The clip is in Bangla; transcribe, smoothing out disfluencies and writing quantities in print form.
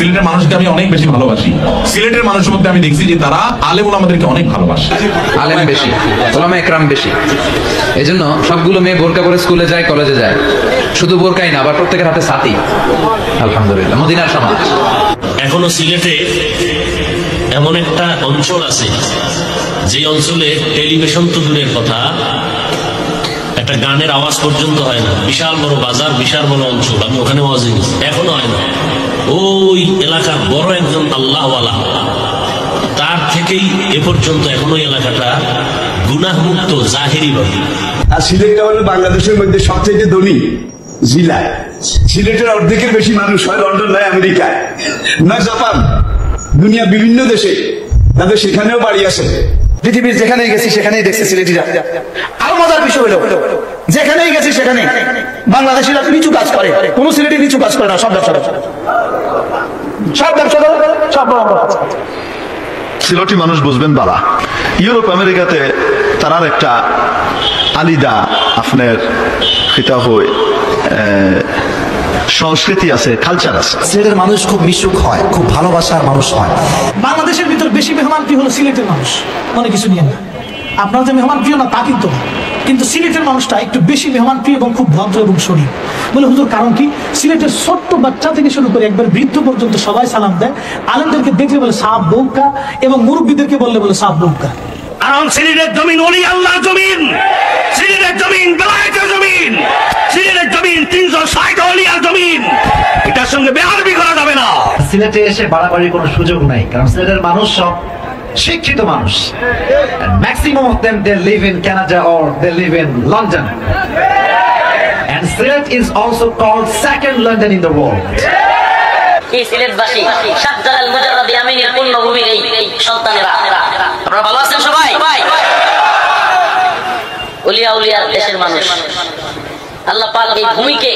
সিলেটের মানুষকে আমি অনেক বেশি ভালোবাসি। সিলেটের মানুষের মধ্যে আমি দেখছি যে তারা আলেম ওলামাদেরকে অনেক ভালোবাসে। আলেম বেশি, ওলামা একরাম বেশি। এজন্য সবগুলো মেয়ে বোরকা পরে স্কুলে যায়, কলেজে যায়। শুধু বোরকাই না, আবার প্রত্যেকের হাতে ছাতি। আলহামদুলিল্লাহ, মদিনার সমাজ। এখনো সিলেটে এমন একটা অঞ্চল আছে যে অঞ্চলে টেলিভিশন তো দূরের কথা, একটা গানের আওয়াজ পর্যন্ত হয় না। বিশাল বড় বাজার, বিশাল বড় অঞ্চল, আমি ওখানে ওয়াজ দিয়েছি, এখনো হয় না। ওই এলাকার বড় একজন আল্লাহওয়ালা, তার থেকেই এ পর্যন্ত এখনো এলাকাটা গুনাহমুক্ত জাহেরি ভাবে। আর সিলেটটা হলো বাংলাদেশের মধ্যে সবচেয়ে ধনী জেলা। সিলেটের অর্ধেকের বেশি মানুষ হয় লন্ডন, নয় আমেরিকায়, নয় জাপান, দুনিয়া বিভিন্ন দেশে, তাদের সেখানেও বাড়ি আছে। পৃথিবীর যেখানেই গেছি সেখানেই দেখছি সিলেটিরা। আরো মজার বিষয় হলো, যেখানেই গেছি সেখানে বাংলাদেশিরা নিচু কাজ করে, কোন সিলেটি নিচু কাজ করে না, সব ব্যবসা সব সিলেটি মানুষ বুঝবেন বালা। ইউরোপ আমেরিকাতে তারার একটা আলিদা আপনার খিতা হই সংস্কৃতি আছে, কালচার আছে। সিলেটের মানুষ খুব মিশুক হয়, খুব ভালোবাসার মানুষ হয়। বাংলাদেশের ভিতর বেশি মেহমান প্রিয় হলো সিলেটের মানুষ। মনে কিছু নিয়ে না, আপনারা যে মেহমান প্রিয় না তা কিন্তু না, কিন্তু সিলেটের মানুষটা একটু বেশি মেহমান প্রিয় এবং খুব ভদ্র এবং শরীর। বলে হুজুর কারণ কি? সিলেটের ছোট্ট বাচ্চা থেকে শুরু করে একবার বৃদ্ধ পর্যন্ত সবাই সালাম দেয়। আলেমদেরকে দেখলে বলে সাহাব বৌকা, এবং মুরব্বীদেরকে বললে বলে সাহাব বৌকা। কারণ সিলেটের জমিন ওলি আল্লাহর জমিন, সিলেটের জমিন বেলায়েতের জমিন, সিলেটের জমিন 360 ওলিয়ার জমিন। এটার সঙ্গে বেয়াদবি করা যাবে না। সিলেটে এসে বাড়াবাড়ির কোনো সুযোগ নাই, কারণ সিলেটের মানুষ সব শিক্ষিত মানুষ। Maximum of them they live in Canada or they live in London, and Silet is also called second London in the world. এই সিলেটবাসী শাহজালাল মুজাররদ আমিনের পূর্ণভূমির এই সন্তানেরা, আপনারা ভালো আছেন সবাই? উলিয়া উলিয়ার দেশের মানুষ। আল্লাহ পাক এই ভূমিকে